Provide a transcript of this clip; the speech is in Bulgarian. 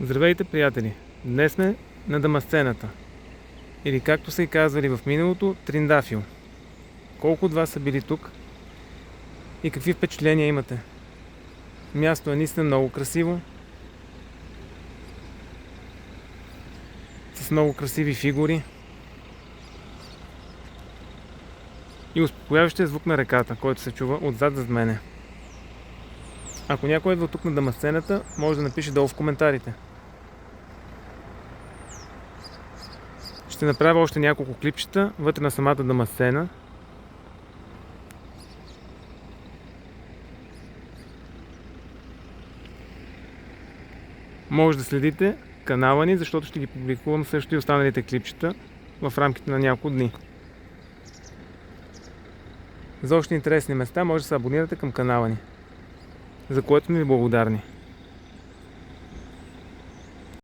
Здравейте, приятели! Днес сме на Дамасцената. Или както са и казвали в миналото, Триндафил. Колко от вас са били тук? И какви впечатления имате? Място е наистина много красиво. С много красиви фигури. И успокояващия звук на реката, който се чува отзад зад мене. Ако някой идва тук на Дамасцената, може да напише долу в коментарите. Ще направя още няколко клипчета вътре на самата Дамасцена. Може да следите канала ни, защото ще ги публикувам също и останалите клипчета в рамките на няколко дни. За още интересни места може да се абонирате към канала ни, за което сме ви благодарни.